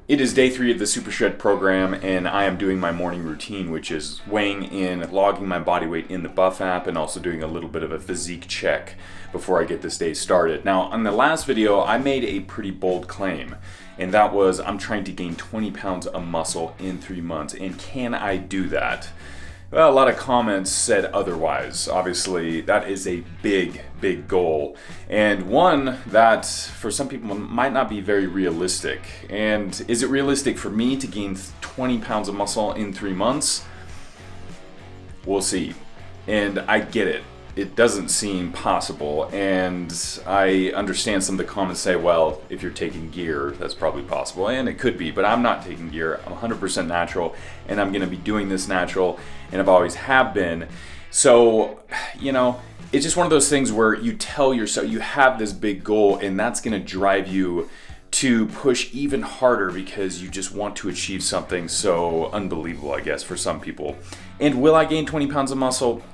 It is day 3 of the Super Shred program, and I am doing my morning routine, which is weighing in, logging my body weight in the Buff app, and also doing a little bit of a physique check before I get this day started. Now, on the last video, I made a pretty bold claim, and that was I'm trying to gain 20 pounds of muscle in 3 months, and can I do that? Well, a lot of comments said otherwise. Obviously, that is a big, big goal, and one that for some people might not be very realistic. And is it realistic for me to gain 20 pounds of muscle in 3 months? We'll see. And I get it. It doesn't seem possible, and I understand some of the comments say, well, if you're taking gear, that's probably possible, and it could be, but I'm not taking gear. I'm 100% natural, and I'm going to be doing this natural, and I've always have been. So, you know, it's just one of those things where you tell yourself you have this big goal, and that's going to drive you to push even harder because you just want to achieve something so unbelievable, I guess, for some people. And will I gain 20 pounds of muscle?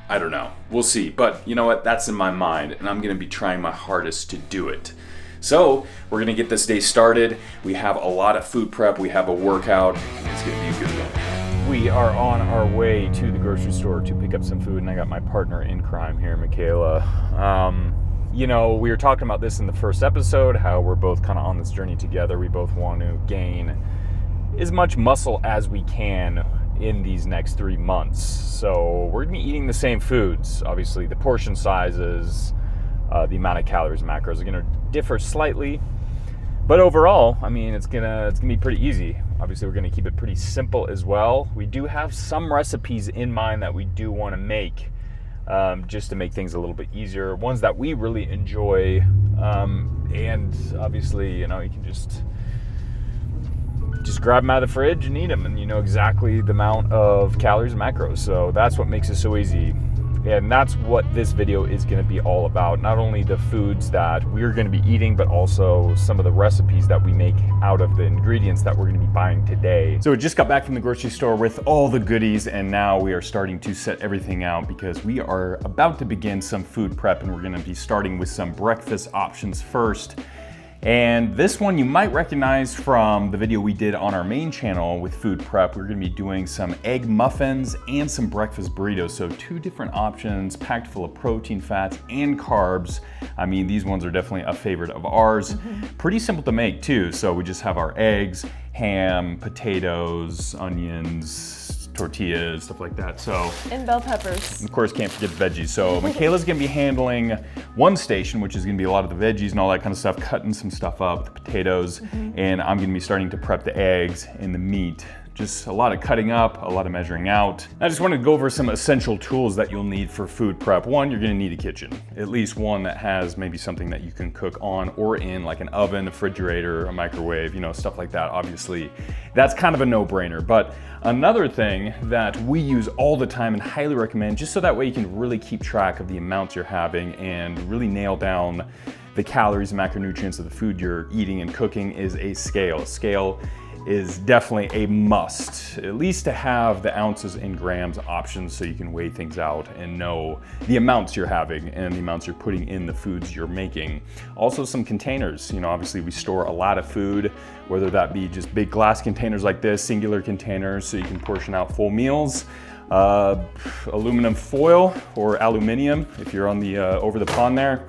I don't know. We'll see. But you know what? That's in my mind, and I'm going to be trying my hardest to do it. So we're going to get this day started. We have a lot of food prep. We have a workout. It's going to be a good one. We are on our way to the grocery store to pick up some food, and I got my partner in crime here, Michaela. You know, we were talking about this in the first episode, how we're both kind of on this journey together. We both want to gain as much muscle as we can in these next 3 months. So we're gonna be eating the same foods. Obviously the portion sizes, the amount of calories and macros are gonna differ slightly, but overall, I mean, it's gonna be pretty easy. Obviously we're gonna keep it pretty simple as well. We do have some recipes in mind that we do wanna make just to make things a little bit easier, ones that we really enjoy, and obviously, you know, you can just grab them out of the fridge and eat them, and you know exactly the amount of calories and macros. So that's what makes it so easy, and that's what this video is going to be all about. Not only the foods that we're going to be eating, but also some of the recipes that we make out of the ingredients that we're going to be buying today. So we just got back from the grocery store with all the goodies, and now we are starting to set everything out because we are about to begin some food prep, and we're going to be starting with some breakfast options first. And this one you might recognize from the video we did on our main channel with food prep. We're gonna be doing some egg muffins and some breakfast burritos. So 2 different options packed full of protein, fats, and carbs. I mean, these ones are definitely a favorite of ours. Pretty simple to make too. So we just have our eggs, ham, potatoes, onions, tortillas, stuff like that. So, and bell peppers. Of course, can't forget the veggies. So Michaela's gonna be handling one station, which is gonna be a lot of the veggies and all that kind of stuff, cutting some stuff up, the potatoes, and I'm gonna be starting to prep the eggs and the meat. Just a lot of cutting up, a lot of measuring out. I just want to go over some essential tools that you'll need for food prep. One, you're gonna need a kitchen. At least one that has maybe something that you can cook on or in, like an oven, a refrigerator, a microwave, you know, stuff like that. Obviously, that's kind of a no-brainer. But another thing that we use all the time and highly recommend, just so that way you can really keep track of the amounts you're having and really nail down the calories and macronutrients of the food you're eating and cooking, is a scale. A scale is definitely a must, at least to have the ounces and grams options so you can weigh things out and know the amounts you're having and the amounts you're putting in the foods you're making. Also some containers, you know, obviously we store a lot of food, whether that be just big glass containers like this, singular containers so you can portion out full meals, aluminum foil or aluminium if you're on the over the pond there.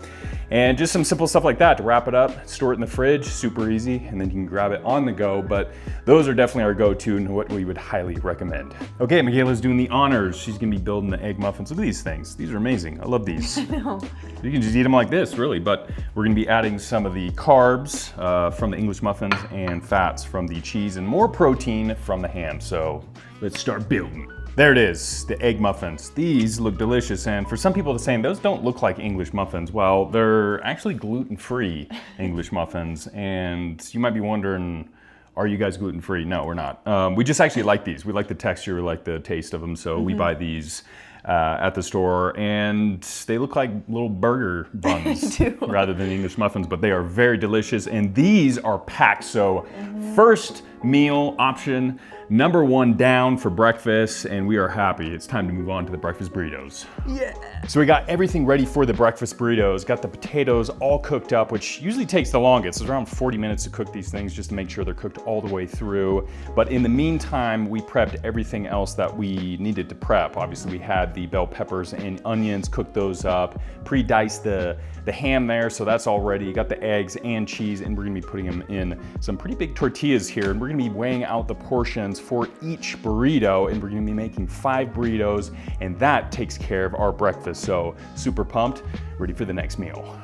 And just some simple stuff like that to wrap it up, store it in the fridge, super easy, and then you can grab it on the go. But those are definitely our go-to and what we would highly recommend. Okay, Michaela's doing the honors. She's gonna be building the egg muffins. Look at these things. These are amazing. I love these. I know. You can just eat them like this, really. But we're gonna be adding some of the carbs from the English muffins and fats from the cheese and more protein from the ham. So let's start building. There it is, the egg muffins. These look delicious, and for some people they're saying those don't look like English muffins. Well, they're actually gluten-free English muffins, and you might be wondering, are you guys gluten-free? No, we're not. We just actually like these. We like the texture, we like the taste of them, so we buy these. at the store, and they look like little burger buns rather than English muffins, but they are very delicious, and these are packed. So first meal option, number one down for breakfast, and we are happy. It's time to move on to the breakfast burritos. Yeah. So we got everything ready for the breakfast burritos, got the potatoes all cooked up, which usually takes the longest. It's around 40 minutes to cook these things just to make sure they're cooked all the way through. But in the meantime, we prepped everything else that we needed to prep. Obviously, we had the bell peppers and onions, cooked those up, pre-diced the ham there, so that's all ready. Got the eggs and cheese, and we're gonna be putting them in some pretty big tortillas here, and we're gonna be weighing out the portions for each burrito, and we're gonna be making 5 burritos, and that takes care of our breakfast. So super pumped, ready for the next meal.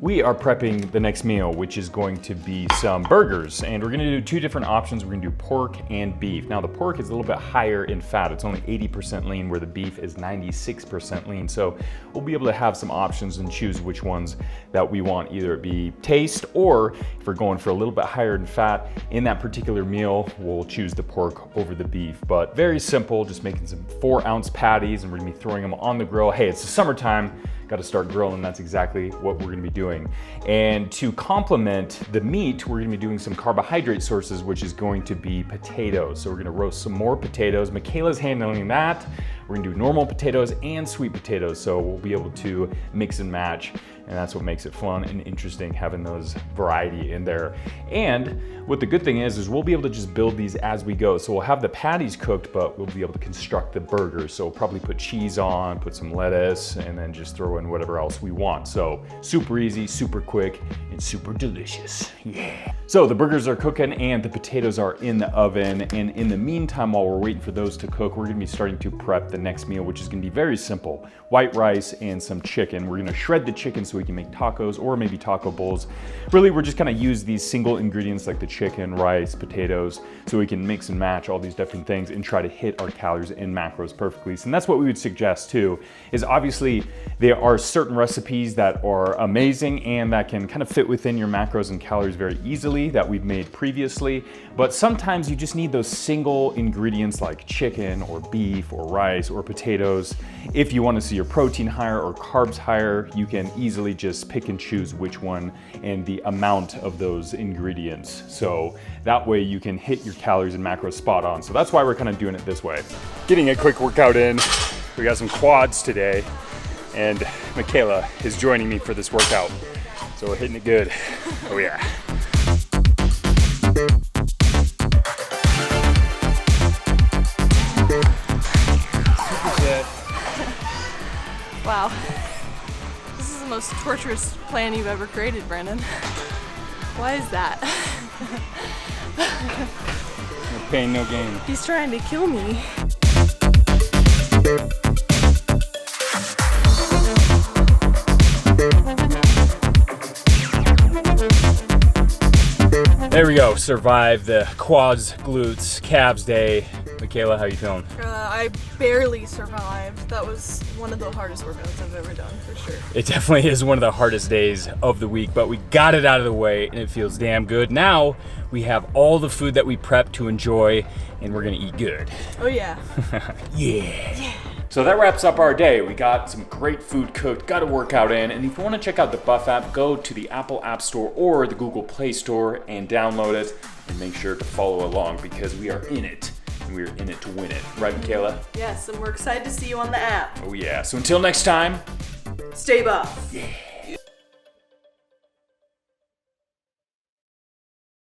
We are prepping the next meal, which is going to be some burgers, and we're gonna do 2 different options. We're gonna do pork and beef. Now the pork is a little bit higher in fat. It's only 80% lean, where the beef is 96% lean. So we'll be able to have some options and choose which ones that we want, either it be taste, or if we're going for a little bit higher in fat in that particular meal, we'll choose the pork over the beef. But very simple, just making some 4-ounce patties, and we're gonna be throwing them on the grill. Hey, it's the summertime. Got to start grilling. That's exactly what we're gonna be doing. And to complement the meat, we're gonna be doing some carbohydrate sources, which is going to be potatoes. So we're gonna roast some more potatoes. Michaela's handling that. We're gonna do normal potatoes and sweet potatoes. So we'll be able to mix and match. And that's what makes it fun and interesting, having those variety in there. And what the good thing is we'll be able to just build these as we go. So we'll have the patties cooked, but we'll be able to construct the burgers. So we'll probably put cheese on, put some lettuce, and then just throw in whatever else we want. So super easy, super quick, and super delicious. Yeah. So the burgers are cooking and the potatoes are in the oven. And in the meantime, while we're waiting for those to cook, we're gonna be starting to prep the next meal, which is gonna be very simple. White rice and some chicken. We're gonna shred the chicken so we can make tacos or maybe taco bowls. Really, we're just gonna use these single ingredients like the chicken, rice, potatoes, so we can mix and match all these different things and try to hit our calories and macros perfectly. So that's what we would suggest too, is obviously there are certain recipes that are amazing and that can kind of fit within your macros and calories very easily that we've made previously. But sometimes you just need those single ingredients like chicken or beef or rice or potatoes. If you want to see your protein higher or carbs higher, you can easily just pick and choose which one and the amount of those ingredients. So that way you can hit your calories and macros spot on. So that's why we're kind of doing it this way. Getting a quick workout in. We got some quads today, and Michaela is joining me for this workout. So we're hitting it good. Oh yeah. Wow. This is the most torturous plan you've ever created, Brandon. Why is that? No pain, no gain. He's trying to kill me. There we go, survived the quads, glutes, calves day. Michaela, how you feeling? I barely survived. That was one of the hardest workouts I've ever done, for sure. It definitely is one of the hardest days of the week, but we got it out of the way and it feels damn good. Now we have all the food that we prepped to enjoy, and we're gonna eat good. Oh yeah. Yeah. So that wraps up our day. We got some great food cooked, got a workout in, and if you want to check out the Buff app, go to the Apple App Store or the Google Play Store and download it, and make sure to follow along because we are in it, and we are in it to win it. Right, Michaela? Yes, and we're excited to see you on the app. Oh yeah. So until next time, stay buff. Yeah.